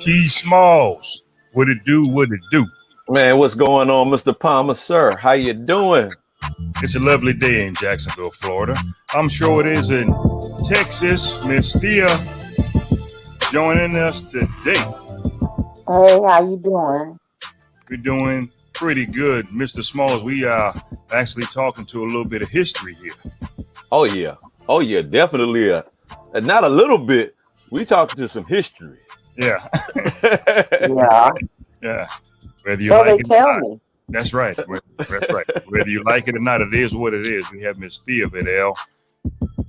T Smalls, what it do, what it do. Man, what's going on, Mr. Palmer, sir? How you doing? It's a lovely day in Jacksonville, Florida. I'm sure it is in Texas. Miss Thea joining us today. Hey, how you doing? We're doing pretty good, Mr. Smalls. We are actually talking to a little bit of history here. Oh yeah, definitely. Not a little bit. We talking to some history. Yeah. Yeah. Yeah. Whether you So like they it or tell not. me. That's right. That's right. Whether you like it or not, it is what it is. We have Miss Thea Vidale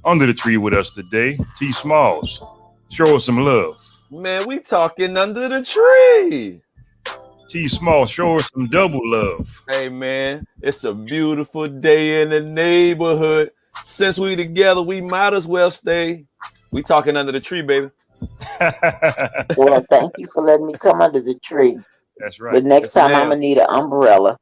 under the tree with us today. T Smalls, show us some love. Man, we talking under the tree. T Smalls, show us some double love. Hey man, it's a beautiful day in the neighborhood. Since we together, we might as well stay. We talking under the tree, baby. Well, thank you for letting me come under the tree. That's right. But next Yes, time I'm ma'am. gonna need an umbrella.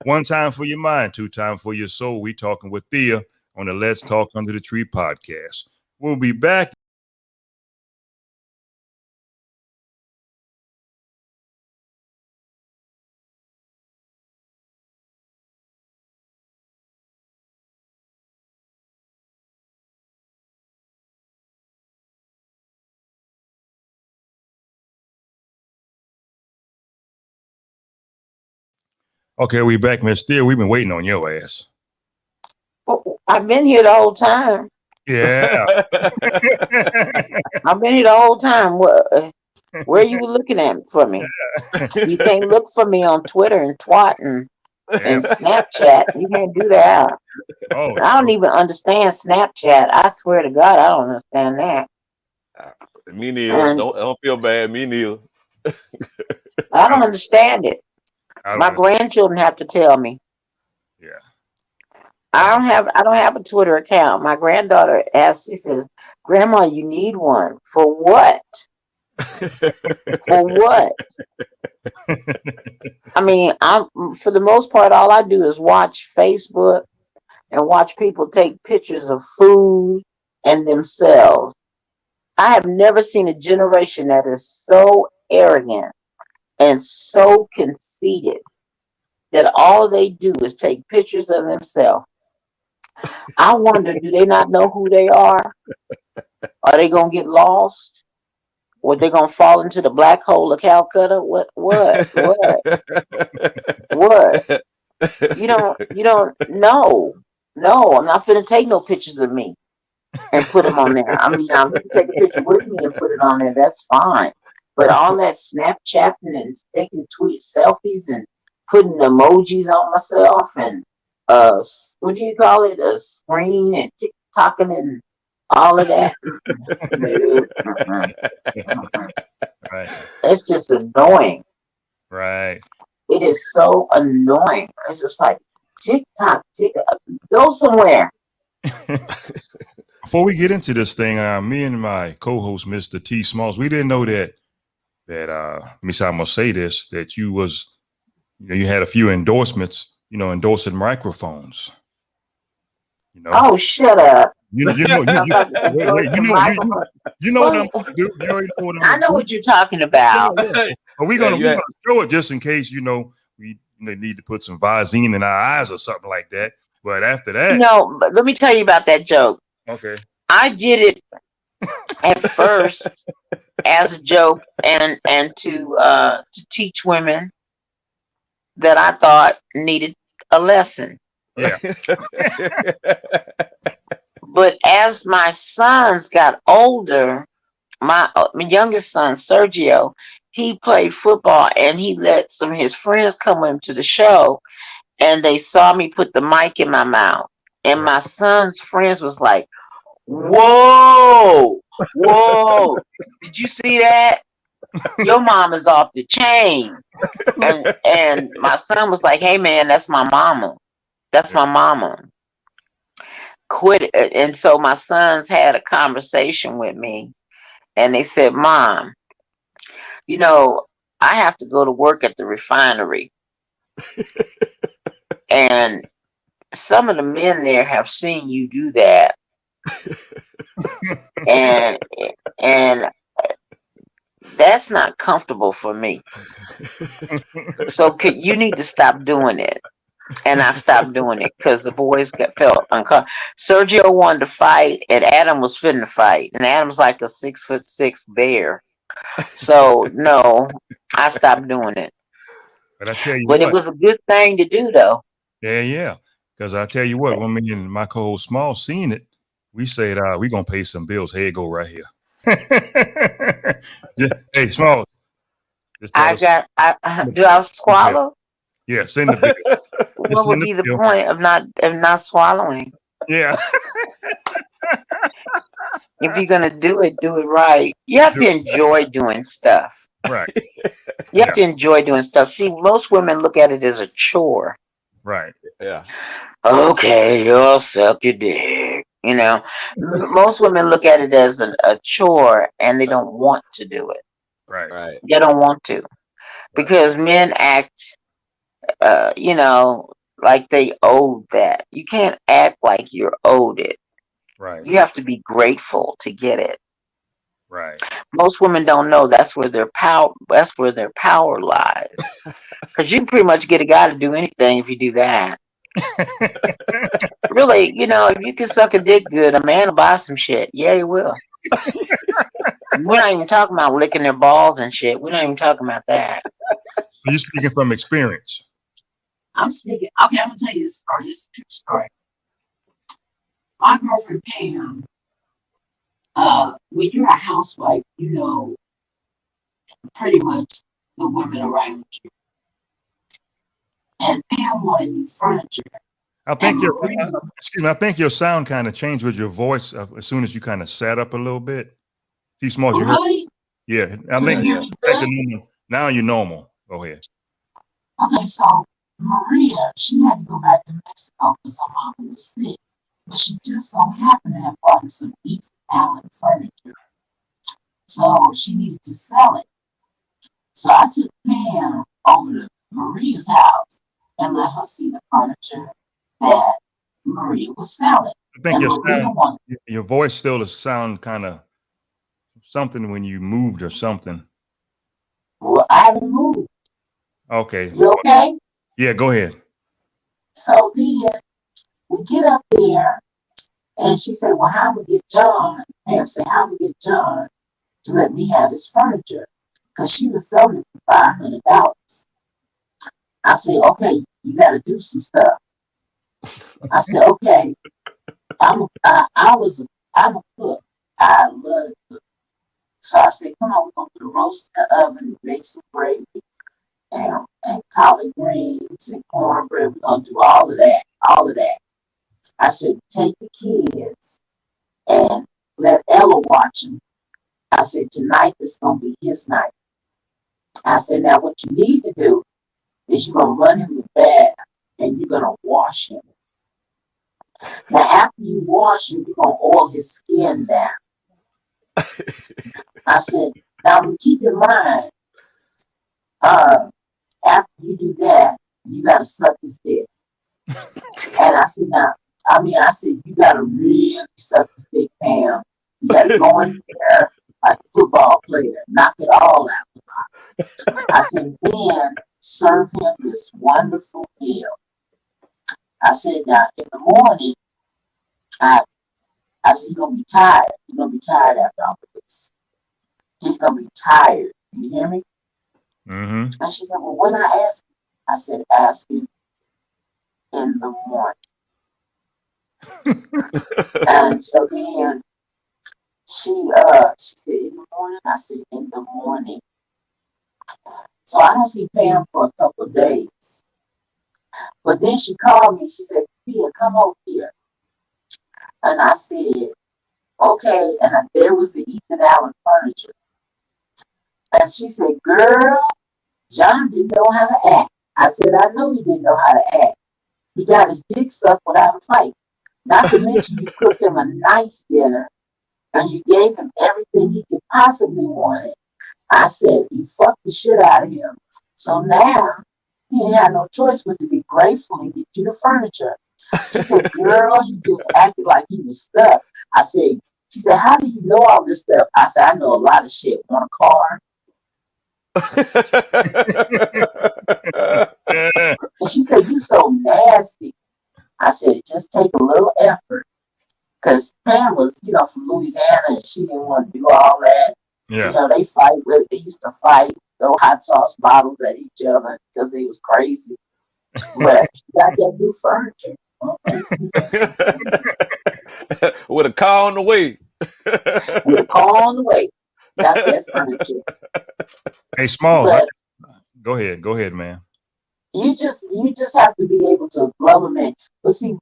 One time for your mind, two time for your soul. We talking with Thea on the Let's Talk Under the Tree podcast. We'll be back. Okay, we back, Miss Thea. We've been waiting on your ass. Oh, I've been here the whole time. Yeah. I've been here the whole time. Where you were looking at for me? You can't look for me on Twitter and Twat and Snapchat. You can't do that. Oh, I don't even understand Snapchat. I swear to God, I don't understand that. Me neither. Don't feel bad. Me neither. I don't understand it. I My don't- grandchildren have to tell me. yeah. I don't have a Twitter account. My granddaughter asks, she says, "Grandma, you need one. For what? For what?" I mean, for the most part, all I do is watch Facebook and watch people take pictures of food and themselves. I have never seen a generation that is so arrogant and so conceited that all they do is take pictures of themselves. I wonder, do they not know who they are? Are they gonna get lost? Or they gonna fall into the black hole of Calcutta? What? You don't know. No, I'm not finna take no pictures of me and put them on there. I mean, I'm gonna take a picture with me and put it on there. That's fine. But all that Snapchatting and taking tweet selfies and putting emojis on myself and what do you call it? A screen and TikToking and all of that. Right. It's just annoying. Right. It is so annoying. It's just like TikTok, go somewhere. Before we get into this thing, me and my co-host, Mr. T Smalls, we didn't know that let me say, I'm gonna say this, that you had a few endorsements, endorsing microphones. Oh, shut up. You know what I'm gonna do. You already know what I'm I know what you're talking about. But we're gonna show it just in case, we need to put some Visine in our eyes or something like that. But after that, But let me tell you about that joke. okay. I did it at first as a joke and to teach women that I thought needed a lesson. Yeah. But as my sons got older, my youngest son, Sergio, he played football and he let some of his friends come into the show and they saw me put the mic in my mouth. And Right. my son's friends was like, whoa, whoa, did you see that? Your mom is off the chain. And my son was like, hey man, that's my mama. That's my mama. Quit it. And so my sons had a conversation with me and they said, Mom, you know, I have to go to work at the refinery. And some of the men there have seen you do that. And and that's not comfortable for me. So you need to stop doing it. And I stopped doing it because the boys felt uncomfortable. Sergio wanted to fight, and Adam was fitting to fight. And Adam's like a 6'6" bear. So no, I stopped doing it. But I tell you But what, it was a good thing to do, though. yeah. Because I tell you what, when me and my co-host Small seen it, we said, we're gonna pay some bills. Here you go, right here. Hey, Small. Just tell us. Do I swallow? Yeah, send the bill. What would be the point of not swallowing? Yeah. If you're gonna do it right. You have to enjoy doing stuff. Right. You have to enjoy doing stuff. See, most women look at it as a chore. Right. Yeah. Okay, you'll suck your dick. You know, most women look at it as a chore and they don't want to do it. Right. Right. They don't want to. Because men act, like they owe that. You can't act like you're owed it. Right. You have to be grateful to get it. Right. Most women don't know that's where their power lies. Because you can pretty much get a guy to do anything if you do that. Really, if you can suck a dick good, a man will buy some shit. Yeah, he will. We're not even talking about licking their balls and shit. We're not even talking about that. You're speaking from experience. I'm speaking. Okay, I'm gonna tell you this story. This is a true story. My girlfriend Pam. When you're a housewife, you know pretty much the women around you. And Pam wanted new furniture. I think I think your sound kind of changed with your voice as soon as you kind of sat up a little bit. See, Small, you heard? Yeah, I think now you're normal. Go ahead. Okay, so Maria, she had to go back to Mexico because her mom was sick, but she just so happened to have bought some Ethan Allen furniture, so she needed to sell it. So I took Pam over to Maria's house and let her see the furniture that Maria was selling. I think your voice still sound kind of something when you moved or something. Well, I haven't moved. Okay. You okay? Yeah, go ahead. So then we get up there and she said, well, how would get John? Pam said, how would get John to let me have his furniture? Because she was selling it for $500. I said, okay, you got to do some stuff. I said, okay. I'm a cook. I love to cook. So I said, come on, we're going to put a roast in the oven, make some gravy, and collard greens and cornbread. We're going to do all of that. I said, take the kids and let Ella watch them. I said, tonight is going to be his night. I said, now what you need to do is you're going to run him a bath and you're going to wash him. Now, after you wash him, you're going to oil his skin down. I said, now keep in mind, after you do that, you got to suck his dick. And I said, you got to really suck his dick, Pam. You got to go in there like a football player, knock it all out the box. I said, then serve him this wonderful meal. I said, now in the morning, I said, you're going to be tired. You're going to be tired after all of this. He's going to be tired. You hear me? Mm-hmm. And she said, well, when I asked I said, ask him in the morning. And so then she said, in the morning? I said, in the morning. So I don't see Pam for a couple of days. But then she called me. She said, Thea, come over here. And I said, okay. And there was the Ethan Allen furniture. And she said, girl, John didn't know how to act. I said, I know he didn't know how to act. He got his dick sucked without a fight. Not to mention you cooked him a nice dinner and you gave him everything he could possibly want. I said, you fucked the shit out of him. So now he ain't had no choice but to be grateful and get you the furniture. She said, girl, he just acted like he was stuck. I said, she said, how do you know all this stuff? I said, I know a lot of shit. Want a car? And she said, you so nasty. I said, it just take a little effort. Because Pam was, from Louisiana and she didn't want to do all that. Yeah. They used to fight, throw hot sauce bottles at each other because they was crazy. But she got that new furniture. With a car on the way. With a car on the way. Got that furniture. Hey, Smalls, go ahead, man. You just have to be able to love a man. But see,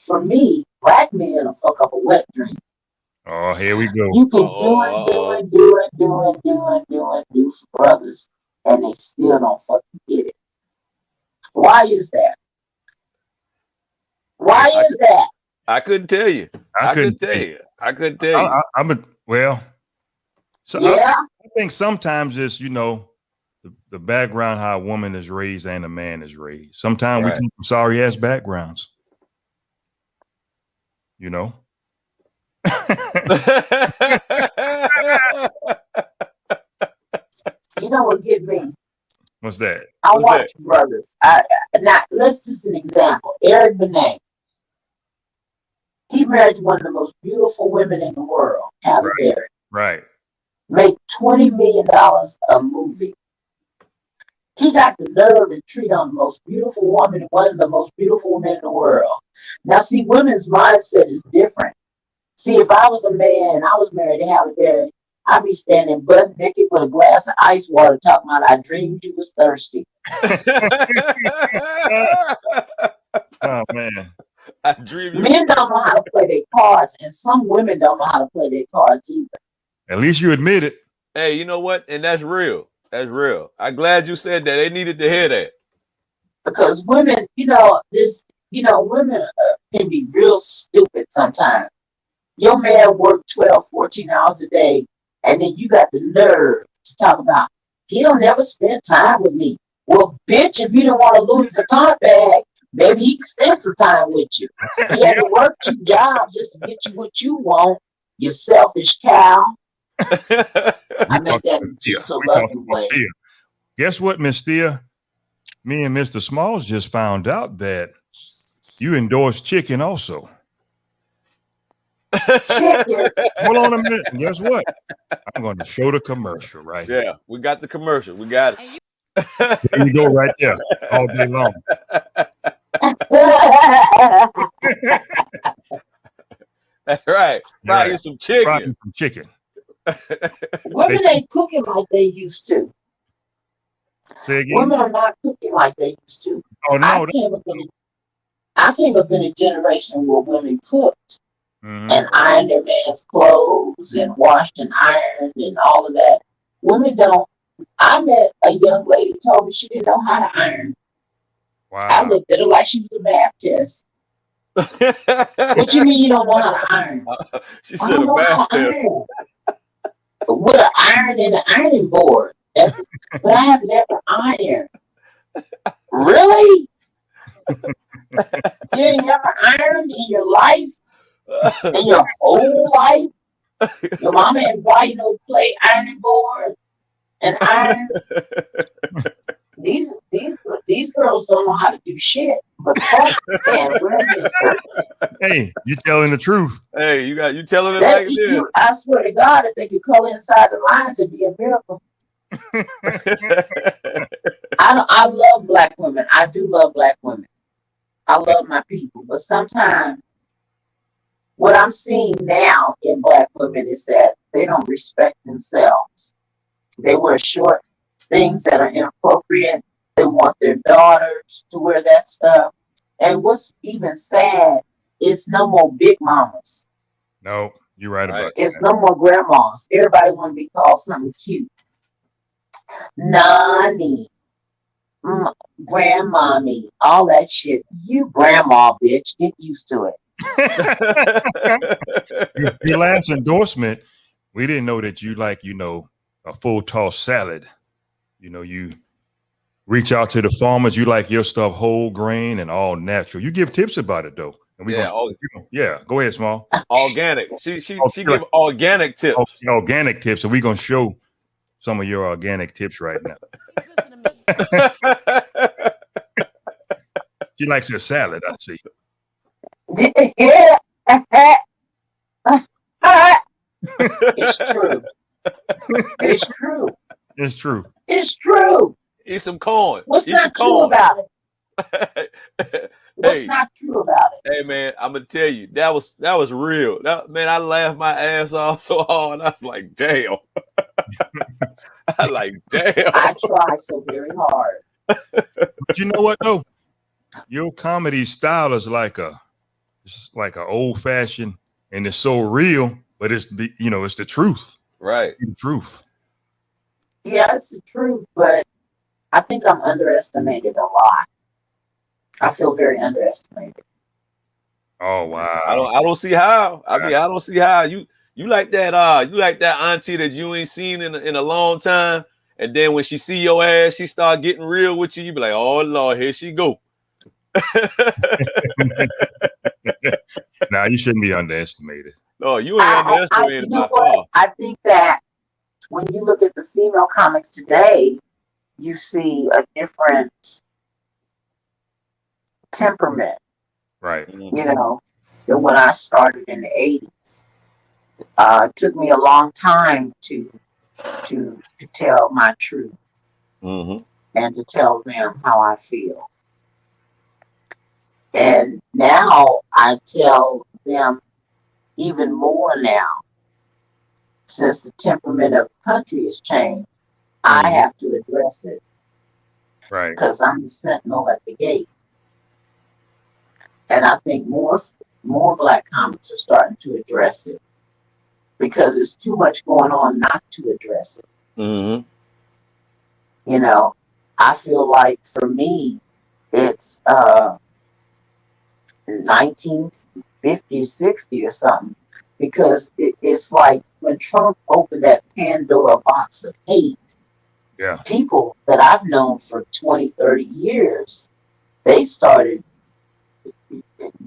for me, black men will fuck up a wet dream. Oh, here we go. You can do for brothers, and they still don't fucking get it. Why is that? Why is that? I couldn't tell you. I couldn't tell you. I think sometimes it's, the background, how a woman is raised and a man is raised. Sometimes we come from sorry ass backgrounds. You know what get me? What's that? I watch brothers. Now let's just an example. Eric Benet. He married one of the most beautiful women in the world, Halle Berry. Right. Make $20 million a movie. He got the nerve to treat on the most beautiful woman, one of the most beautiful women in the world. Now, see, women's mindset is different. See, if I was a man and I was married to Halle Berry, I'd be standing butt naked with a glass of ice water talking about I dreamed you was thirsty. Oh, man. Men don't know how to play their cards, and some women don't know how to play their cards either. At least you admit it. Hey, you know what? And that's real. That's real. I'm glad you said that. They needed to hear that. Because women, women can be real stupid sometimes. Your man worked 12, 14 hours a day, and then you got the nerve to talk about, he don't never spend time with me. Well, bitch, if you don't want a Louis Vuitton bag, maybe he can spend some time with you. He had to work 2 jobs just to get you what you want, you selfish cow. I meant that in a gentle, loving way. Guess what, Miss Thea? Me and Mr. Smalls just found out that you endorse chicken also. Chicken. Hold on a minute. And guess what? I'm going to show the commercial right here. Yeah, we got the commercial. We got it. There you go right there all day long. That's right. Fry you some chicken. Women ain't cooking like they used to. Say again? Women are not cooking like they used to. Oh, no. I came up in a generation where women cooked and ironed their man's clothes and washed and ironed and all of that. Women don't. I met a young lady who told me she didn't know how to iron. Wow. I looked at her like she was a math test. What you mean you don't know how to iron? She said a math test. With an iron and an ironing board. But I have never ironed. Really? You ain't never ironed in your life? In your whole life? Your mama and why you don't play ironing board and iron? These girls don't know how to do shit. But hey, you telling the truth. Hey, you telling it like this. I swear to God, if they could color inside the lines, it'd be a miracle. I love black women. I do love black women. I love my people. But sometimes what I'm seeing now in black women is that they don't respect themselves. They wear short things that are inappropriate. They want their daughters to wear that stuff. And what's even sad is no more big mamas. No, you're right Right. about It's that. no more grandmas. Everybody want to be called something cute. Nani, grandmommy, all that shit. You grandma, bitch. Get used to it. Your last endorsement, we didn't know that you like, a full toss salad. You reach out to the farmers. You like your stuff whole grain and all natural. You give tips about it though, and we're Yeah, yeah. Go ahead, Small. organic. She Oh, give organic tips. Organic tips, and we're gonna show some of your organic tips right now. She likes her salad, I see. Yeah. It's true. It's true. It's true. It's true. Eat some corn. What's Eat not some true corn. about it? What's Hey. not true about it? Hey man, I'm gonna tell you that was real. Man, I laughed my ass off so hard. I was like, damn. I like, damn. I try so very hard. But you know what though? Your comedy style is like it's like a old fashioned, and it's so real, but it's it's the truth. Right. The truth. Yeah, it's the truth, but I think I'm underestimated a lot. I feel very underestimated. Oh wow. I don't see how. I mean, I don't see how you like that auntie that you ain't seen in a long time, and then when she see your ass, she start getting real with you. You be like, oh Lord, here she go. Now you shouldn't be underestimated. No, you ain't underestimated by far. I think that when you look at the female comics today, you see a different temperament, Right. than when I started in the 80s. It took me a long time to tell my truth and to tell them how I feel. And now I tell them even more now, since the temperament of the country has changed. I have to address it. Right. Because I'm the sentinel at the gate. And I think more black comics are starting to address it because there's too much going on not to address it. I feel like for me, it's 1950, 60 or something, because it's like when Trump opened that Pandora box of hate, people that I've known for 20, 30 years, they started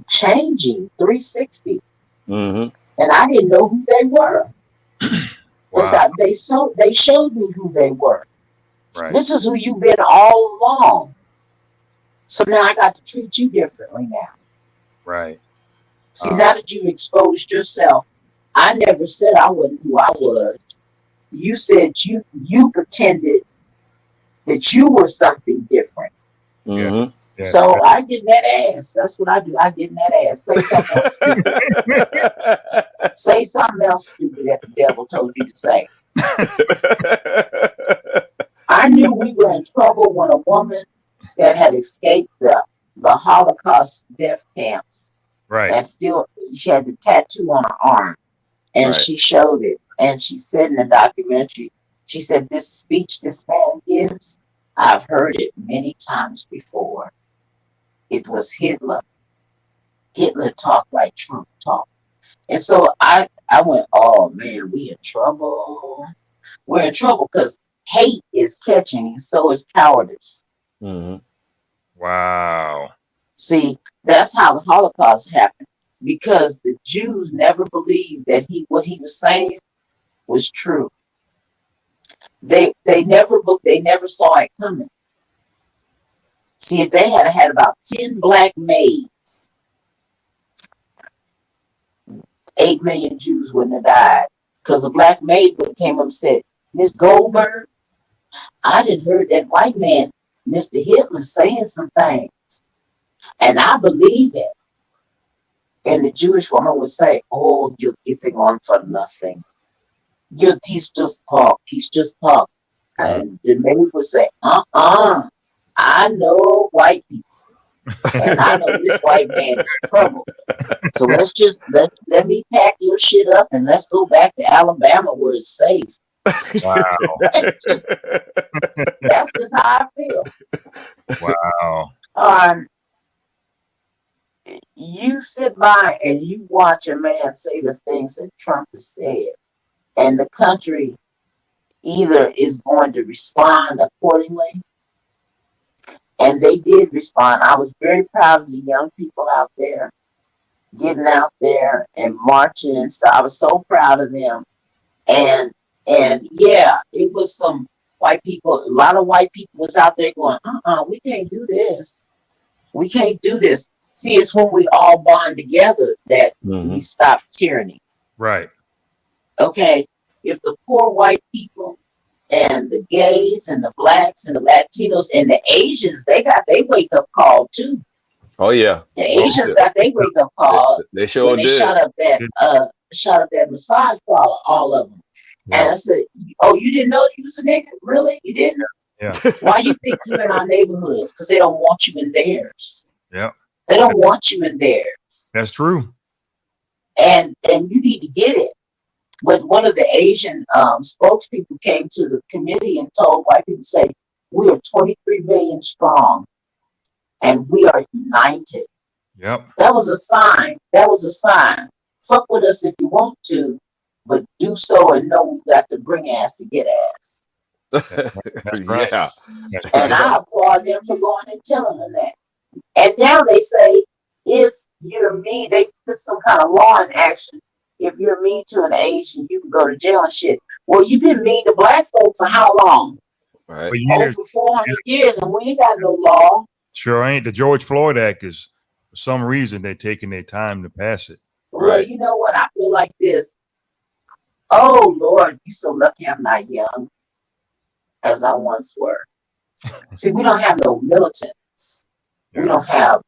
changing 360. And I didn't know who they were. Wow. But they showed me who they were. Right. This is who you've been all along. So now I got to treat you differently now. Right. See, now that you've exposed yourself, I never said I wasn't who I was. You said you pretended that you were something different. Yeah. So I get in that ass. That's what I do. I get in that ass. Say something else stupid. Say something else stupid that the devil told you to say. I knew we were in trouble when a woman that had escaped the Holocaust death camps, and still she had the tattoo on her arm, and she showed it, and she said in the documentary, she said, "This speech this man gives, I've heard it many times before. It was Hitler. Hitler talked like Trump talked." And so I went, oh man, we in trouble. We're in trouble because hate is catching, and so is cowardice. Wow. See, that's how the Holocaust happened, because the Jews never believed that what he was saying was true. They never saw it coming. See, if they had about 10 black maids, 8 million Jews wouldn't have died. Because the black maid would have came up and said, "Miss Goldberg, I didn't heard that white man, Mr. Hitler, saying some things, and I believe it. And the Jewish woman would say, "Oh, you're kissing on for nothing. He's just talk. He's just talk." And the maid would say, I know white people, and I know this white man is trouble. So let's just let me pack your shit up and let's go back to Alabama where it's safe. Wow. That's just how I feel. Wow. You sit by and you watch a man say the things that Trump has said, and the country either is going to respond accordingly, and they did respond. I was very proud of the young people out there getting out there and marching and stuff. I was so proud of them. And yeah, it was some white people, a lot of white people was out there going, we can't do this. We can't do this. See, it's when we all bond together that we stop tyranny. Right. Okay. If the poor white people and the gays and the blacks and the Latinos and the Asians, they got their wake up call too. Oh yeah. The Asians got their wake up call. They sure when they did. shot up that massage parlor, all of them. Yeah. And I said, "Oh, you didn't know you was a nigga? Really? You didn't? Yeah. Why you think you're in our neighborhoods? Because they don't want you in theirs. Yeah. They don't want you in theirs. That's true. And you need to get it." But one of the Asian spokespeople came to the committee and told white people, say, "We are 23 million strong, and we are united." Yep. That was a sign. That was a sign. Fuck with us if you want to, but do so and know we got to bring ass to get ass. That's right. Yeah. And I applaud them for going and telling them that. And now they say, if you're mean, they put some kind of law in action. If you're mean to an Asian, you can go to jail and shit. Well, you've been mean to black folk for how long? Right. For 400 years, and we ain't got no law. Sure ain't. The George Floyd Act is, for some reason, they're taking their time to pass it. Well, Right. you know what? I feel like this. Oh, Lord, you so lucky I'm not young as I once were. See, we don't have no militants. We don't have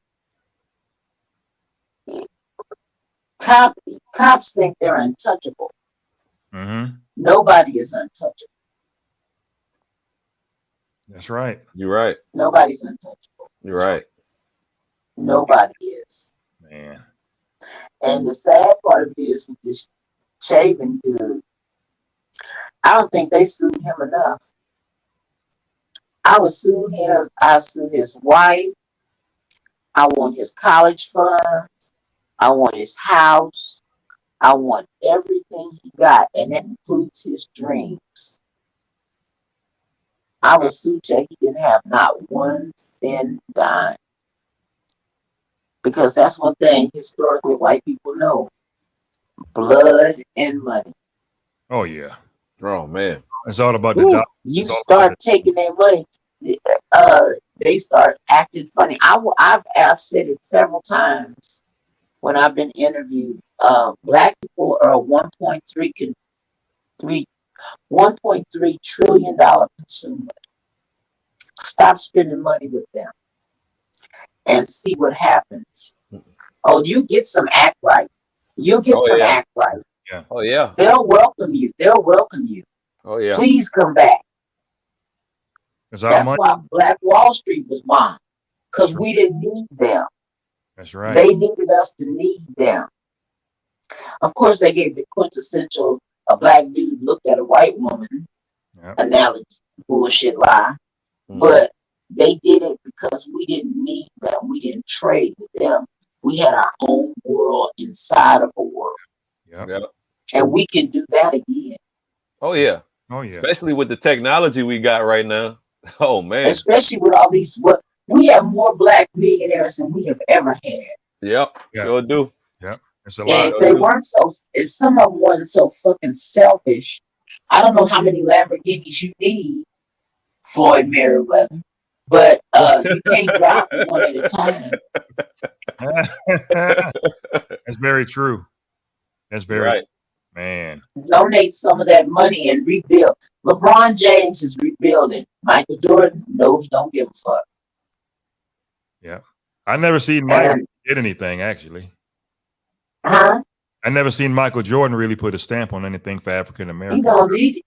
cops think they're untouchable. Mm-hmm. Nobody is untouchable. That's right. You're right. Nobody's untouchable. You're right. Nobody is. Man. And the sad part of it is with this Chavin dude, I don't think they sued him enough. I would sue him. I sue his wife. I want his college funds. I want his house. I want everything he got, and that includes his dreams. I would sue till he didn't have not one thin dime. Because that's one thing historically white people know. Blood and money. Oh, yeah. Oh man. It's all about the dollar. You start taking their money, they start acting funny. I've said it several times when I've been interviewed. Black people are a $1.3 trillion consumer. Stop spending money with them and see what happens. Oh, you get some act right. You get some act right. Yeah. Oh yeah. They'll welcome you. They'll welcome you. Oh yeah. Please come back. That's why Black Wall Street was bombed. Because we didn't need them. That's right. They needed us to need them. Of course, they gave the quintessential, a black dude looked at a white woman analogy, bullshit lie. But they did it because we didn't need them. We didn't trade with them. We had our own world inside of a world. Yep. And we can do that again. Oh yeah. Oh yeah. Especially with the technology we got right now. Oh man. Especially with all these, we have more black millionaires than we have ever had. Yep. Sure do. Yep. It's a And lot. if some of them weren't so fucking selfish, I don't know how many Lamborghinis you need, Floyd Mayweather, but you can't drive one at a time. That's very true. That's very right. Man. Donate some of that money and rebuild. LeBron James is rebuilding. Michael Jordan, no, he don't give a fuck. Yeah. I never seen Michael get anything, actually. Huh? I never seen Michael Jordan really put a stamp on anything for African He Americans. don't need it.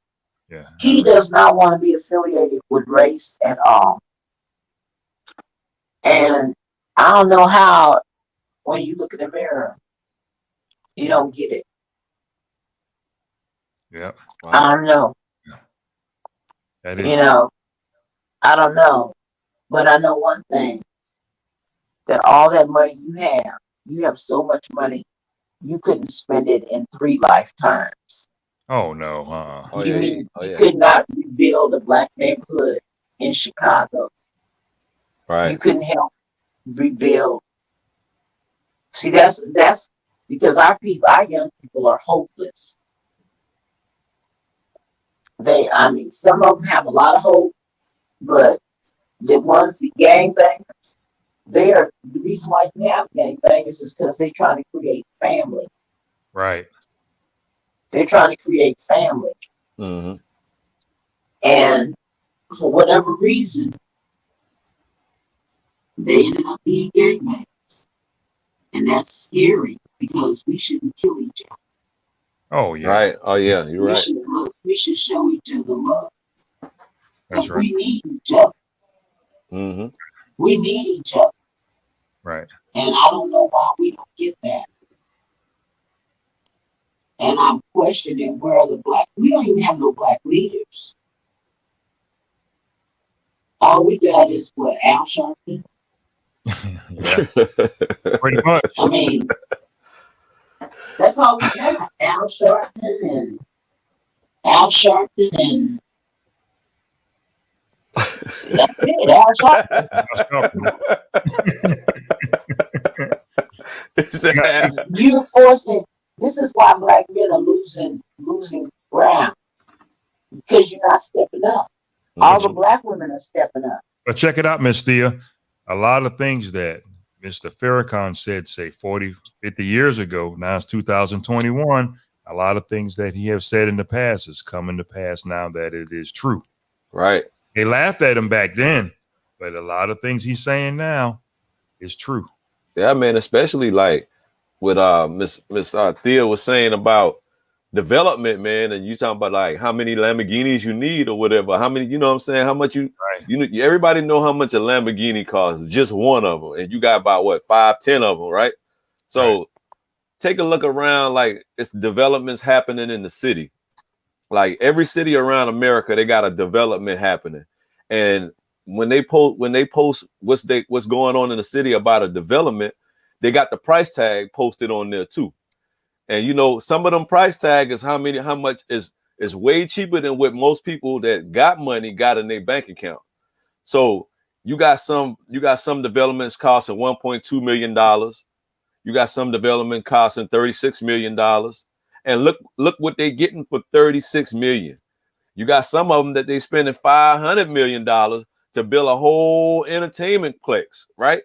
Yeah. He does not want to be affiliated with race at all. And I don't know how, when you look in the mirror, you don't get it. Yeah. Wow. I don't know. That is. You know, I don't know. But I know one thing, that all that money you have so much money, you couldn't spend it in 3 lifetimes. Oh no. Oh, You yeah, mean oh, you yeah. could not rebuild a black neighborhood in Chicago. You Right. couldn't help rebuild. See, that's because our young people are hopeless. Some of them have a lot of hope, but the gangbangers, the reason why you have gangbangers is because they're trying to create family. Right. They're trying to create family. Mm-hmm. And for whatever reason, they ended up being gangbangers. And that's scary because we shouldn't kill each other. Oh yeah. Right. Oh yeah, you're right. We should show each other love. That's Because right. we need each other. Mm-hmm. We need each other. Right. And I don't know why we don't get that. And I'm questioning where are the black. We don't even have no black leaders. All we got is what, Al Sharpton? Yeah. Pretty much. I mean, that's all we got. Al Sharpton and that's it. Al Sharpton. You forcing. This is why black men are losing ground, because you're not stepping up. All the black women are stepping up. But check it out, Miss Thea. A lot of things that Mr. Farrakhan said, say 40, 50 years ago, now it's 2021. A lot of things that he has said in the past is coming to pass now that it is true. Right. They laughed at him back then, but a lot of things he's saying now is true. Yeah, man, especially like what Miss Thea was saying about development, man, and you talking about like how many Lamborghinis you need or whatever, how many, you know what I'm saying, how much everybody know how much a Lamborghini costs, just one of them, and you got about what, 5-10 of them, right? So take a look around, like it's developments happening in the city. Like every city around America, they got a development happening, and when they post what's going on in the city about a development, they got the price tag posted on there too. And you know, some of them price tag is how much is way cheaper than what most people that got money got in their bank account. So you got some developments costing $1.2 million. You got some development costing $36 million. And look what they're getting for $36 million. You got some of them that they spending $500 million to build a whole entertainment complex, right?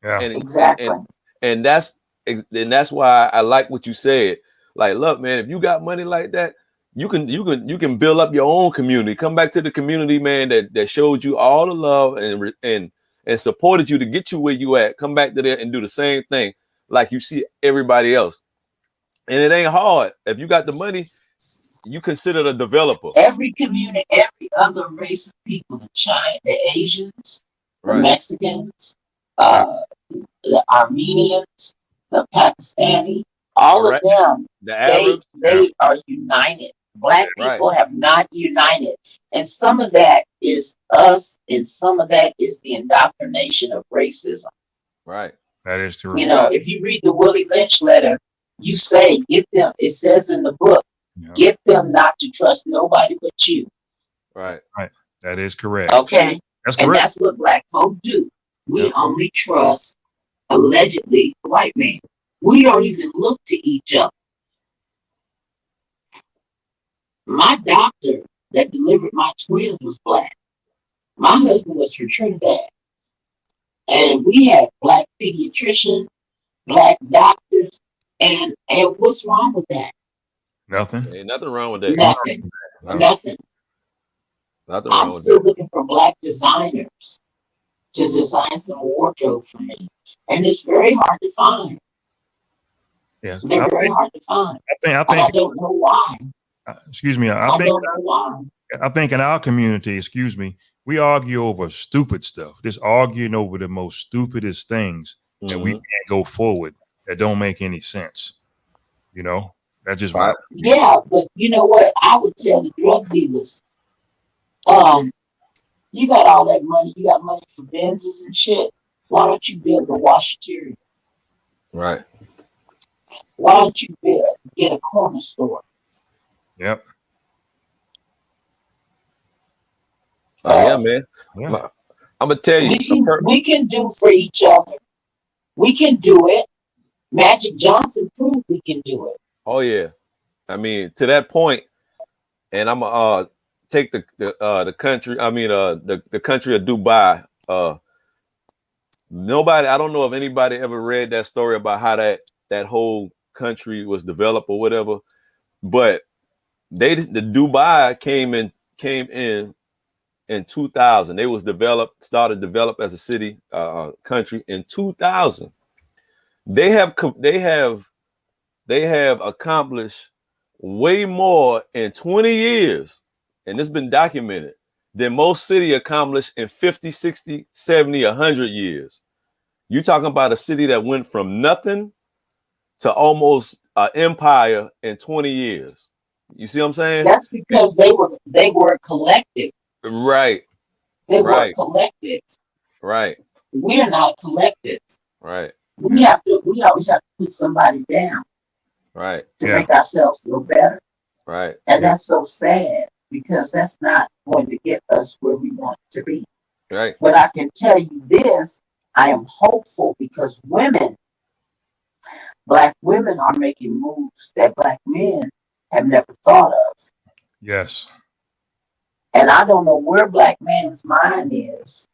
Yeah, and exactly. And that's why I like what you said. Like, look, man, if you got money like that, you can build up your own community. Come back to the community, man, that showed you all the love and supported you to get you where you at. Come back to there and do the same thing like you see everybody else. And it ain't hard. If you got the money, you considered a developer. Every community, every other race of people, the Asians, the Mexicans, the Armenians, the Pakistani, all of them, the Arabs, they are united. Black people have not united. And some of that is us, and some of that is the indoctrination of racism. Right. That is true. You know, if you read the Willie Lynch letter, you say, get them, it says in the book, get them not to trust nobody but you. Right. Right. That is correct. Okay. That's correct. And that's what black folk do. We only trust, allegedly, the white man. We don't even look to each other. My doctor that delivered my twins was black. My husband was from Trinidad. And we had black pediatricians, black doctors, and what's wrong with that? Nothing. Ain't nothing wrong with that. Nothing. No. Nothing. Nothing I'm wrong with still that. looking for black designers to design some wardrobe for me. And it's very hard to find. Yes. They're very hard to find. I And I think, don't know why. excuse me. I don't know why. I think in our community, excuse me, we argue over stupid stuff. Just arguing over the most stupidest things that we can't go forward that don't make any sense. You know, that's just my. Yeah, but you know what? I would tell the drug dealers, you got all that money, you got money for Benzes and shit. Why don't you build a washateria? Right. Why don't you get a corner store? Yep. Oh yeah, man. Yeah. I'm gonna tell you. We can do for each other. We can do it. Magic Johnson proved we can do it. Oh yeah. I mean, to that point, and I'm gonna take the country. I mean, the country of Dubai. Nobody. I don't know if anybody ever read that story about how that whole country was developed or whatever. But the Dubai came in 2000. They was started developed as a city, country in 2000. They have accomplished way more in 20 years, and it's been documented, than most city accomplished in 50, 60, 70, 100 years. You're talking about a city that went from nothing to almost an empire in 20 years. You see what I'm saying? That's because they were collective. Right. They were collective. Right. We're not collective. Right. We always have to put somebody down. Right. To make ourselves feel better. Right. And that's so sad because that's not going to get us where we want to be. Right. But I can tell you this, I am hopeful because black women are making moves that black men have never thought of. Yes. And I don't know where black man's mind is,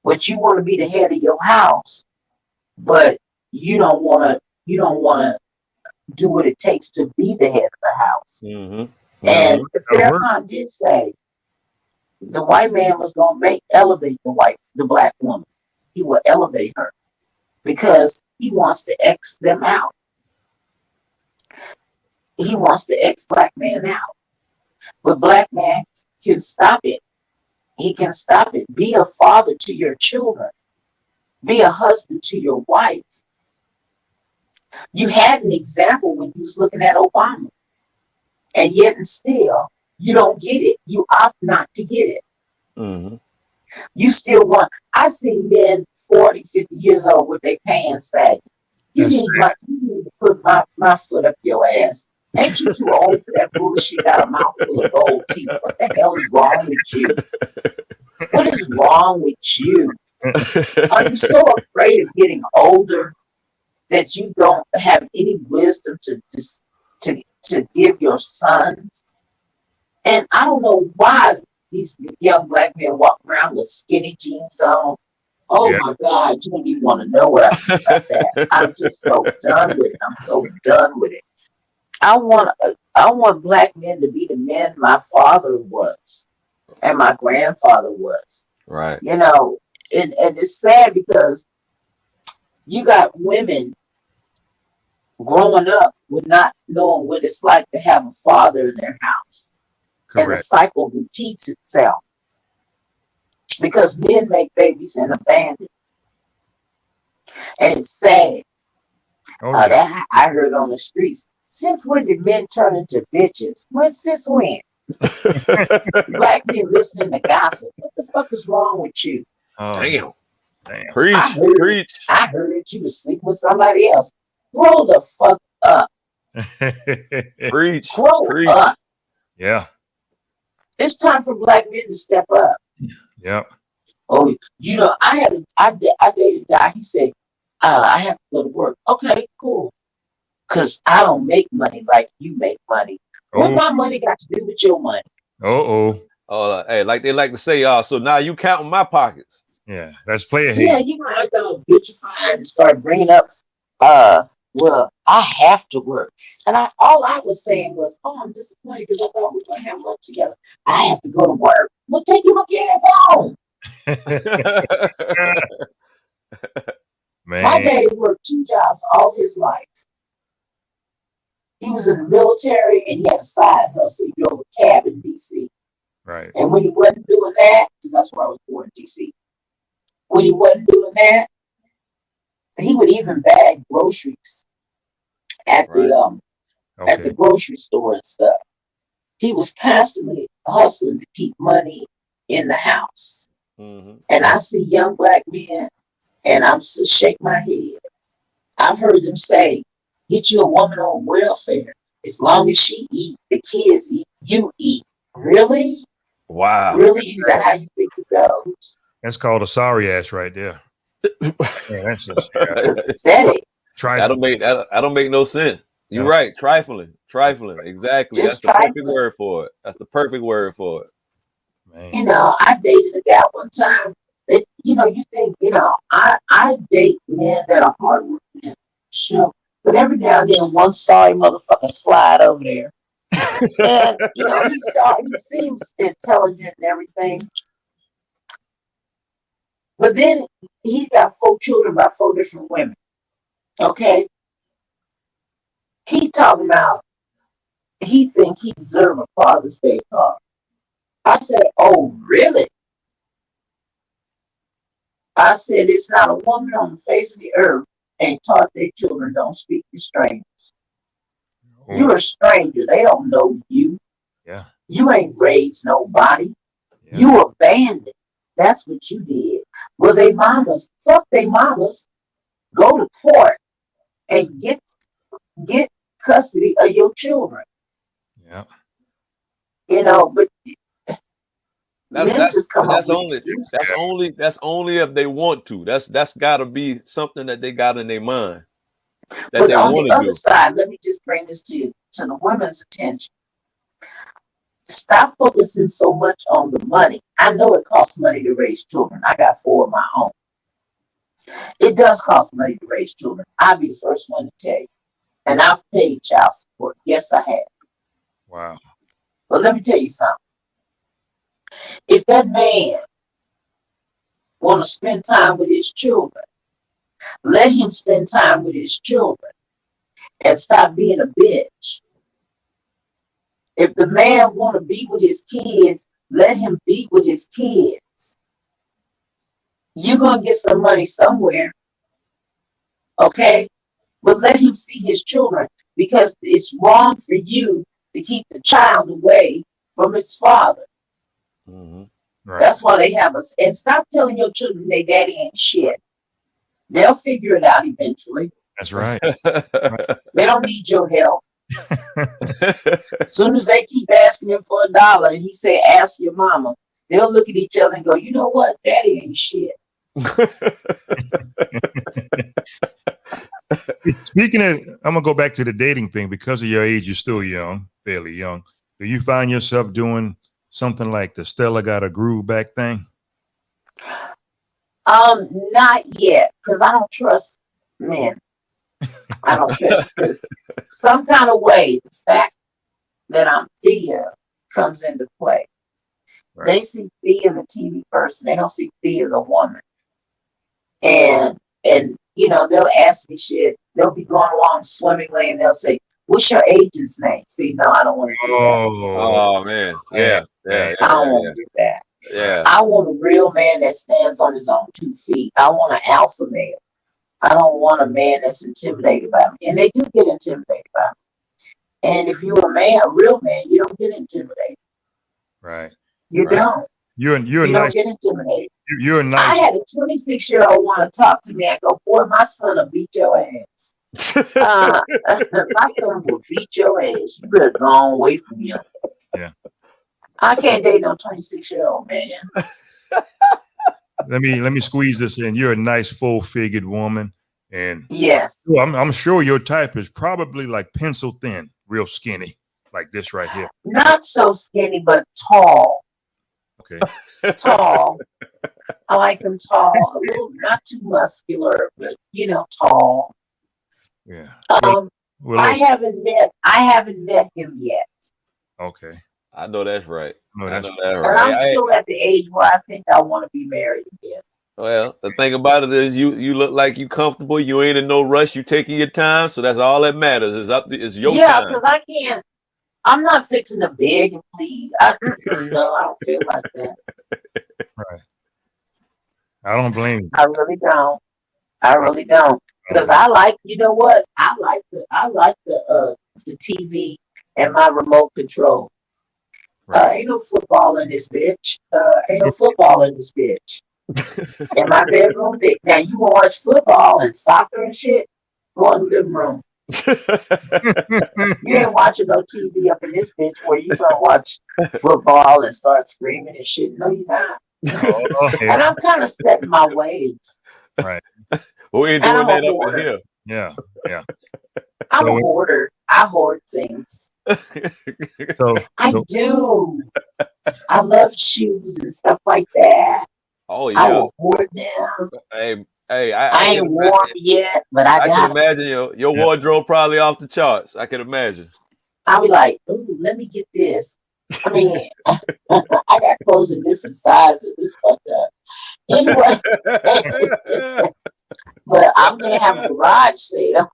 but you want to be the head of your house, but you don't want to do what it takes to be the head of the house. And Farrakhan did say the white man was going to elevate the black woman. He will elevate her because he wants to X them out. He wants to X black man out. But black man can stop it. He can stop it. Be a father to your children. Be a husband to your wife. You had an example when you was looking at Obama. And yet and still, you don't get it. You opt not to get it. You still want, I see men 40, 50 years old with their pants sagging. You need to put my foot up your ass. Ain't you too old for that bullshit? Got a mouthful of gold teeth. What the hell is wrong with you? What is wrong with you? Are you so afraid of getting older that you don't have any wisdom to give your sons? And I don't know why these young black men walk around with skinny jeans on. Oh my God, you don't even want to know what I think about that. I'm just so done with it. I'm so done with it. I want black men to be the men my father was and my grandfather was. Right. You know, and it's sad because you got women growing up with not knowing what it's like to have a father in their house. Correct. And the cycle repeats itself. Because men make babies and abandon. And it's sad. That I heard on the streets. Since when did men turn into bitches? Since when? Black men listening to gossip. What the fuck is wrong with you? Damn. Preach. I heard you was sleeping with somebody else. Grow the fuck up. Preach. Grow up. Yeah. It's time for black men to step up. Yep. Oh, you know, I dated a guy. He said, I have to go to work. Okay, cool. Because I don't make money like you make money. What my money got to do with your money? Hey, like they like to say, so now you counting my pockets. Yeah, that's player hate. Yeah, you know, I got a bitch of fire and start bringing up well, I have to work. And all I was saying was, oh, I'm disappointed because I thought we were going to have lunch together. I have to go to work. Well, take your kids home. Man. My daddy worked 2 jobs all his life. He was in the military and he had a side hustle. He drove a cab in D.C. Right. And when he wasn't doing that, because that's where I was born in D.C., when he wasn't doing that, he would even bag groceries at the grocery store and stuff. He was constantly hustling to keep money in the house. Mm-hmm. And I see young black men, and I'm just shake my head. I've heard them say, "Get you a woman on welfare. As long as she eat, the kids eat, you eat." Really? Wow. Really? Is that how you think it goes? That's called a sorry ass right there. Man, that's just Pathetic. That don't make no sense. You're right. Trifling. Exactly. Just That's the perfect trifling. word for it. That's the perfect word for it. Man. You know, I dated a guy one time that, you think, I date men that are hardworking. Sure. But every now and then one sorry motherfucker slide over there. And, he seems intelligent and everything. But then he's got 4 children by 4 different women. Okay? He talking about he think he deserve a Father's Day card. I said, oh, really? I said, it's not a woman on the face of the earth ain't taught their children don't speak to strangers. Oh. You're a stranger. They don't know you. Yeah. You ain't raised nobody. Yeah. You abandoned. That's what you did. Well, they mamas, fuck they mamas, go to court and get custody of your children. Yeah. But That's just come up with only excuses. that's only if they want to. That's got to be something that they got in their mind that But they on want the to other do. side, let me just bring this to the women's attention. Stop focusing so much on the money. I know it costs money to raise children. I got 4 of my own. It does cost money to raise children. I'll be the first one to tell you. And I've paid child support. Yes, I have. Wow. But let me tell you something. If that man want to spend time with his children, let him spend time with his children and stop being a bitch. If the man want to be with his kids, let him be with his kids. You're going to get some money somewhere, okay? But let him see his children, because it's wrong for you to keep the child away from its father. Mm-hmm. Right. That's why they have us. And stop telling your children their daddy ain't shit. They'll figure it out eventually. That's right. They don't need your help. As soon as they keep asking him for $1 and he say, ask your mama, they'll look at each other and go, you know what? Daddy ain't shit. Speaking of, I'm gonna go back to the dating thing. Because of your age, you're still young, fairly young. Do you find yourself doing something like the Stella Got a Groove Back thing? Not yet, because I don't trust men. I don't trust, because some kind of way the fact that I'm Thea comes into play. Right. They see Thea the TV person. They don't see Thea the woman. And they'll ask me shit. They'll be going along swimming lane. They'll say, "What's your agent's name?" See, no, I don't want to do that. Oh man, yeah. I don't want to do that. Yeah. I want a real man that stands on his own 2 feet. I want an alpha male. I don't want a man that's intimidated by me. And they do get intimidated by me. And if you're a real man, you don't get intimidated. Right. You don't. You're You nice. don't get intimidated. You're nice. I had a 26-year-old want to talk to me. I go, boy, my son will beat your ass. My son will beat your ass. You better go on away from him. Yeah. I can't date no 26-year-old man. Let me squeeze this in. You're a nice, full-figured woman, and yes, I'm sure your type is probably like pencil thin, real skinny, like this right here. Not so skinny, but tall. Okay. Tall. I like them tall. A little, not too muscular, but tall. Yeah. Well, I haven't met him yet. Okay. I know that's right. No, I that's know that's And right. I'm still at the age where I think I want to be married again. Well, the thing about it is you look like you comfortable. You ain't in no rush. You taking your time, so that's all that matters. It's your time. Because I can't. I'm not fixing to beg and plead. No, I don't feel like that. right. I don't blame you. I really don't. I really don't. Because I like, you know what? I like the TV and my remote control. Right. Ain't no football in this bitch. Ain't no football in this bitch. In my bedroom. Now you wanna watch football and soccer and shit? Go in the living room. You ain't watching no TV up in this bitch where you gonna watch football and start screaming and shit. No, you're not. Oh, yeah. And I'm kind of setting my ways. Right. We ain't And doing I'm a that up in hoarder. here. Yeah. Yeah. I'm So- a hoarder. I hoard things. So, I so do. I love shoes and stuff like that. Oh I yeah. will hoard them. Hey, I can ain't imagine, worn yet, but I I can got 'em. imagine your wardrobe probably off the charts. I can imagine. I'll be like, ooh, let me get this. I mean, I got clothes in different sizes. It's fucked up. Anyway, but I'm gonna have a garage sale.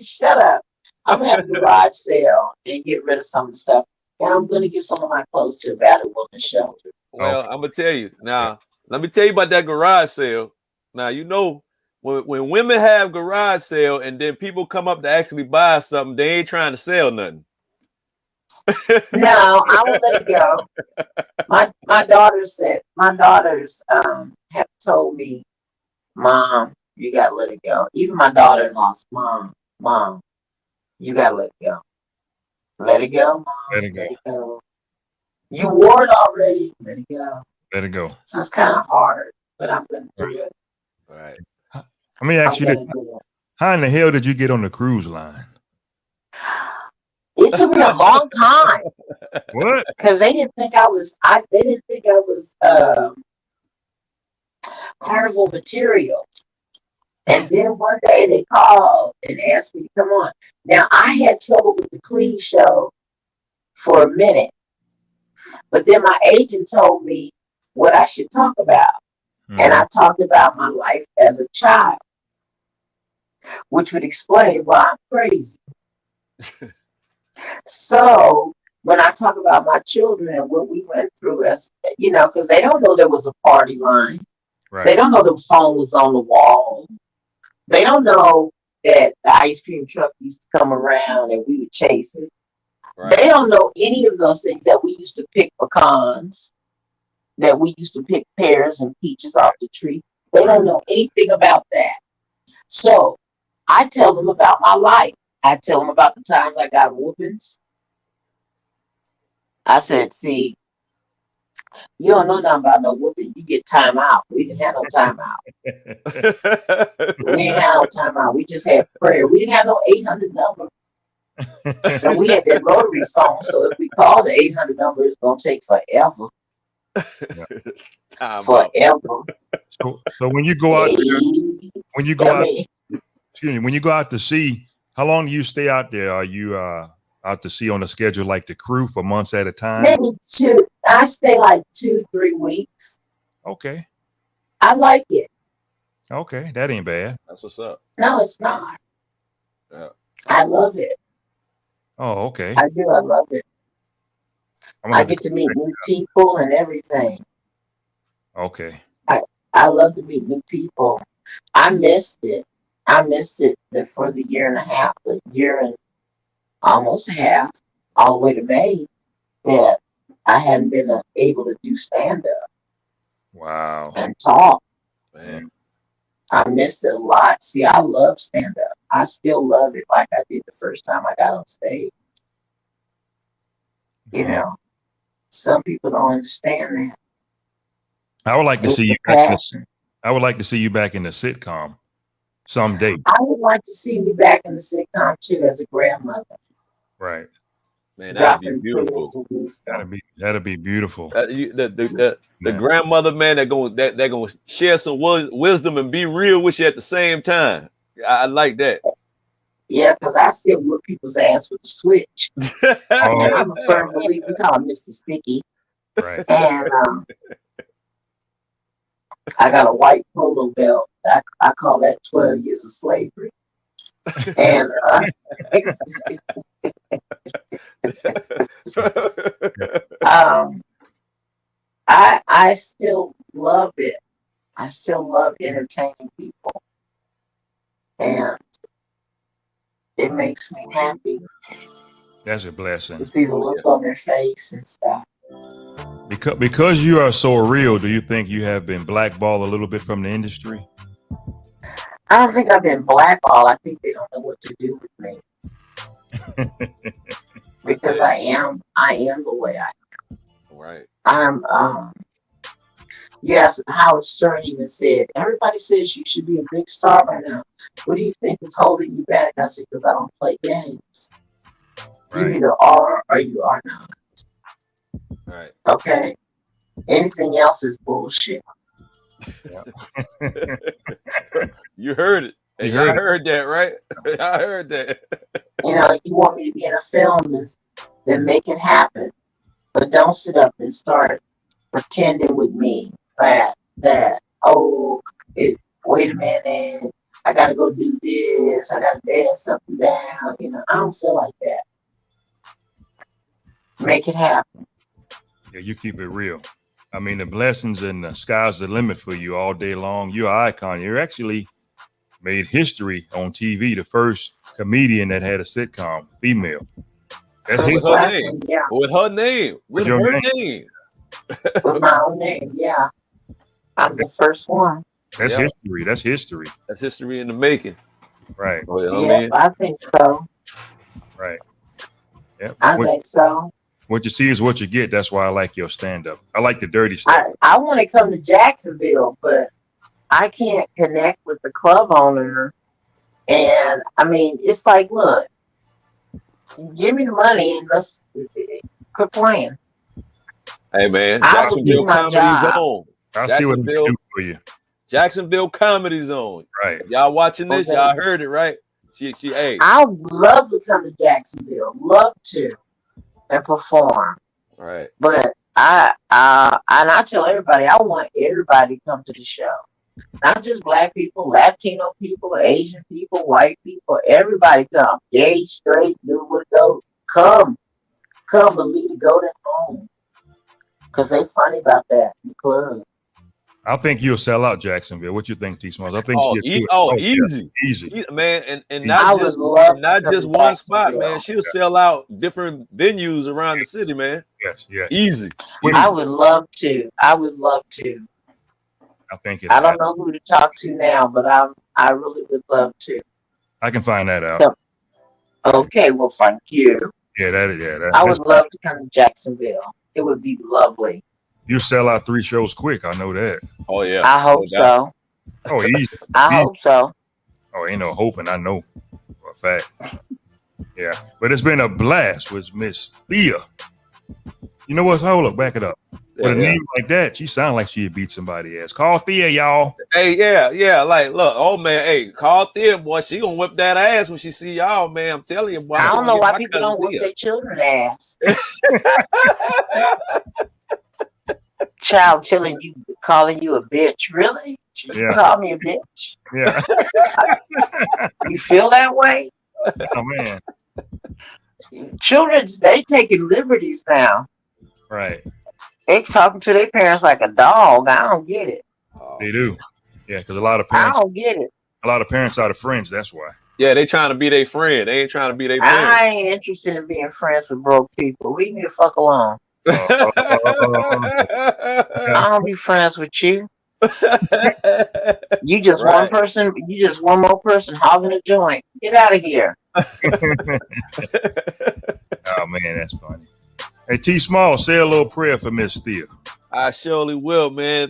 Shut up. I'm gonna have a garage sale and get rid of some of the stuff. And I'm gonna give some of my clothes to a battered woman shelter. Well, I'm gonna tell you now. Let me tell you about that garage sale. Now you know when women have garage sale and then people come up to actually buy something, they ain't trying to sell nothing. No, I will let it go. My daughters have told me, Mom, you gotta let it go. Even my daughter-in-law's Mom, you gotta let it go. Let it go, Mom. let it go. Let it go. You wore it already. Let it go. Let it go. So it's kind of hard, but I'm gonna do it. All right. Let me ask you this. How in the hell did you get on the cruise line? It took me a long time What? because they didn't think I was. They didn't think I was carnival material. And then one day they called and asked me to come on. Now I had trouble with the clean show for a minute, but then my agent told me what I should talk about, and I talked about my life as a child, which would explain why I'm crazy. So when I talk about my children and what we went through, as you know, because they don't know there was a party line, Right. they don't know the phone was on the wall, they don't know that the ice cream truck used to come around and we would chase it. Right. They don't know any of those things, that we used to pick pecans, that we used to pick pears and peaches off the tree. They don't know anything about that. So I tell them about my life. I tell them about the times I got whoopings. I said, see, you don't know nothing about no whooping. You get time out. We didn't have no time out. We didn't have no time out. We just had prayer. We didn't have no 800 number. And we had that rotary phone, so if we called the 800 number, it's going to take forever. Forever. So when you go out there, when you go out to sea, how long do you stay out there? Are you out to sea on a schedule like the crew for months at a time? Maybe 2. I stay like 2-3 weeks. Okay. I like it. Okay, that ain't bad. That's what's up. No, it's not. Yeah. I love it. Oh, okay. I do. I love it. I get to meet new people and everything. Okay. I love to meet new people. I missed it. I missed it for the year and a half, the year and almost half, all the way to May, that I hadn't been able to do stand-up. Wow. And talk. Man. I missed it a lot. See, I love stand-up. I still love it like I did the first time I got on stage. You know, some people don't understand that. I would like to see you back. I would like to see you back in the sitcom someday. I would like to see me back in the sitcom too, as a grandmother. Right. Man, that'd be beautiful. That'd be beautiful. The grandmother, man, they're gonna share some wisdom and be real with you at the same time. I like that. Yeah, because I still whip people's ass with the switch. And Oh, I'm a firm believer. We call him Mr. Sticky. right. And I got a white polo belt. I call that 12 years of slavery. And I still love it. I still love entertaining people. And it makes me happy That's a blessing. to see the look on their face and stuff. Because you are so real, do you think you have been blackballed a little bit from the industry? I don't think I've been blackballed. I think they don't know what to do with me. Because I am the way I am. Right. I'm yes, Howard Stern even said, everybody says you should be a big star by now. What do you think is holding you back? I said, because I don't play games. Right. You either are or you are not. Right. Okay. Anything else is bullshit. Yeah. You heard it. Hey, y'all heard that, right? I heard that. You know, you want me to be in a film, then make it happen. But don't sit up and start pretending with me that wait a minute, I gotta go do this, I gotta dance up and down. You know, I don't feel like that. Make it happen. Yeah, you keep it real. I mean, the blessings and the sky's the limit for you all day long. You're an icon. You're actually made history on TV. The first comedian that had a sitcom, female. That's With history. her name. Yeah. With her name. With your her name. name. With my own name, yeah. I'm the first one. That's Yeah. history. That's history. That's history in the making. Right. Oh, you know Yeah, what I mean? I think so. Right. Yeah. I think so. What you see is what you get. That's why I like your stand-up. I like the dirty stuff. I want to come to Jacksonville, but I can't connect with the club owner. And I mean, it's like, look, give me the money and let's quit playing. Hey, man. I will do Jacksonville my Comedy job. Zone. I'll see what I can do for you. Jacksonville Comedy Zone. Right. Y'all watching this? Okay. Y'all heard it, right? Hey. I would love to come to Jacksonville, love to, and perform. Right. But and I tell everybody, I want everybody to come to the show. Not just black people, Latino people, Asian people, white people, everybody come. Gay, straight, new would go. Come, but leave the goat at home. Because they funny about that in the club. I think you'll sell out Jacksonville. What you think, T. Smalls? I think Easy. Yeah, easy. Man, and I not would just love not to just come to one spot, Jacksonville. man. She'll sell out different venues around the city, man. Yes, yeah. Easy. I would love to. I think it. I don't know who to talk to now, but I really would love to. I can find that out. Okay, well, thank you. Yeah, I would love to come to Jacksonville. It would be lovely. You sell out 3 shows quick. I know that. Oh yeah. I hope so. Oh, easy. I hope so. Oh, ain't no hoping. I know for a fact. Yeah, but it's been a blast with Miss Thea. You know what? Hold up, back it up. With a name like that, she sounds like she'd beat somebody's ass. Call Thea, y'all. Hey, yeah. Like, look, oh man, hey, call Thea, boy. She gonna whip that ass when she see y'all, man. I'm telling you, boy. I don't know why people don't whip their children's ass. Child calling you a bitch. Really? You call me a bitch? Yeah. You feel that way? Oh man. Children, they taking liberties now. Right. They talking to their parents like a dog. I don't get it. They do. Yeah, because a lot of parents. I don't get it. A lot of parents are the friends. That's why. Yeah, they trying to be their friend. They ain't trying to be their parent. I ain't interested in being friends with broke people. Leave me the fuck alone. I don't be friends with you. You just one person. You just one more person hogging a joint. Get out of here. Oh man, that's funny. Hey, T. Small, say a little prayer for Miss Thea. I surely will, man.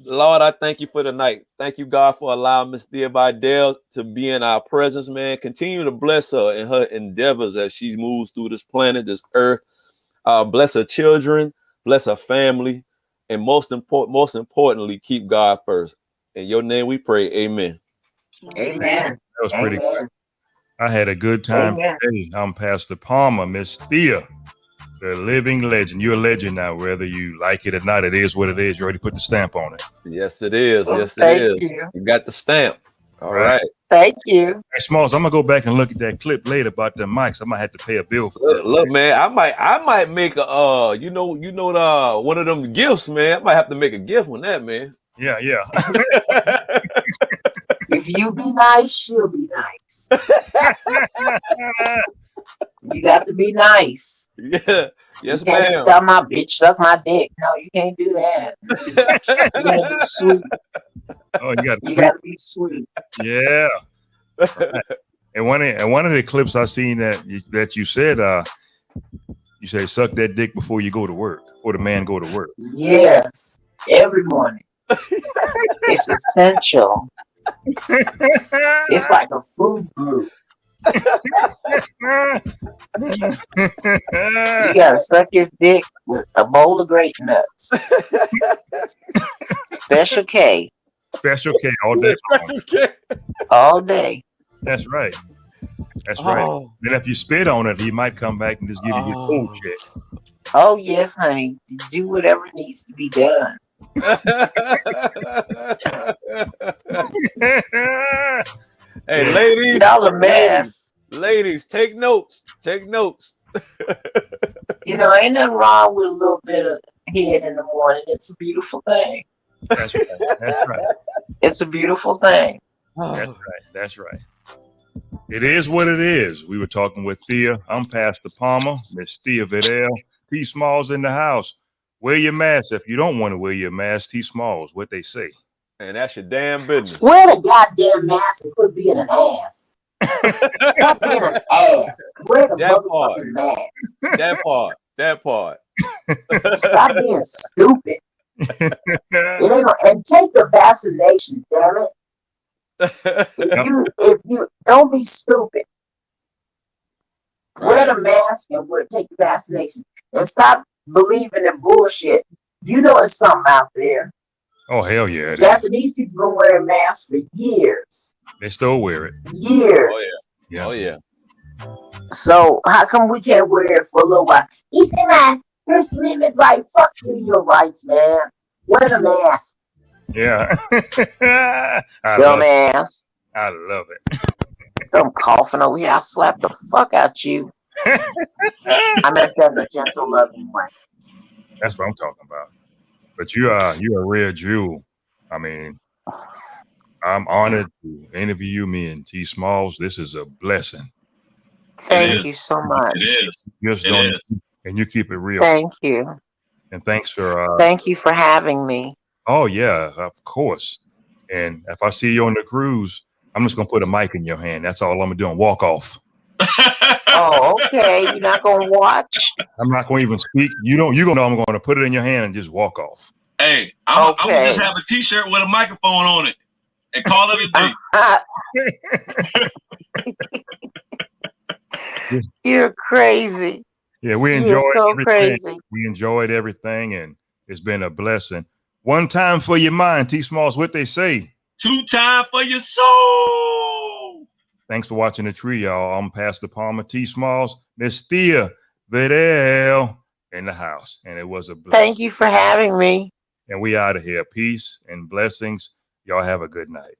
Lord, I thank you for the night. Thank you, God, for allowing Miss Thea Vidale to be in our presence, man. Continue to bless her in her endeavors as she moves through this planet, this earth. Bless her children, bless her family, and most importantly, keep God first. In your name we pray, amen. Amen. That was pretty good. I had a good time Amen. today. I'm Pastor Palmer, Miss Thea, the living legend. You're a legend now, whether you like it or not. It is what it is. You already put the stamp on it. Yes, it is. Yes, it Thank is. you. You got the stamp. All Right. right. Thank you. Hey, Smalls, I'm gonna go back and look at that clip later about the mics. I might have to pay a bill for that. Look, man, I might make a you know the one of them gifts, man. I might have to make a gift on that, man. Yeah, yeah. If you be nice, she'll be nice. You got to be nice. Yeah. Yes, You can't ma'am. tell my bitch suck my dick. No, you can't do that. You gotta be sweet. Oh, You gotta be sweet. yeah. Right. And one of the clips I seen that you said you say suck that dick before you go to work, or the man go to work. Yes, every morning. It's essential. It's like a food group. You gotta suck his dick with a bowl of grape nuts. Special K. Special K all day long. Okay. All day. That's right. That's right. Oh. Then if you spit on it, he might come back and just give you his whole check. Oh yes, honey. Do whatever needs to be done. Hey, ladies. Y'all a mess. Ladies, take notes. Take notes. You know, ain't nothing wrong with a little bit of head in the morning. It's a beautiful thing. That's right. That's right. It's a beautiful thing. That's right. That's right. It is what it is. We were talking with Thea. I'm Pastor Palmer, Miss Thea Vidale. T Smalls in the house. Wear your mask. If you don't want to wear your mask, T Smalls, what they say. And that's your damn business. Wear the goddamn mask and quit being an ass. Stop being an ass. Wear the That part. motherfucking mask. That part. That part. Stop being stupid. It ain't gonna, and take the vaccination, damn it. If you don't be stupid. Wear the mask and take the vaccination. And stop believing in bullshit. You know it's something out there. Oh, hell yeah. Japanese people been wearing masks for years. They still wear it. Years. Oh, yeah. Oh, yeah. So how come we can't wear it for a little while? You see my First Amendment right? Fuck you, your rights, man. Wear the mask. Yeah. Dumbass. I love it. I'm coughing over here. I slap the fuck out you. I meant that in a gentle, loving way. That's what I'm talking about. But you're a rare jewel. I mean, I'm honored to interview me and T Smalls. This is a blessing. Thank you so much. It is. Just and you keep it real. Thank you. And thanks for thank you for having me. Oh yeah, of course. And if I see you on the cruise, I'm just gonna put a mic in your hand. That's all I'm gonna do and walk off. Oh, okay. You're not gonna watch? I'm not gonna even speak. You're gonna know I'm gonna put it in your hand and just walk off. Hey, I'm gonna just have a t-shirt with a microphone on it and call it a day. You're crazy. Yeah, we enjoyed You're so everything. Crazy. We enjoyed everything, and it's been a blessing. One time for your mind, T Smalls, what they say. 2 times for your soul. Thanks for watching the tree, y'all. I'm Pastor Palmer, T Smalls, Miss Thea Vidale in the house, and it was a blessing. Thank you for having me. And we out of here. Peace and blessings. Y'all have a good night.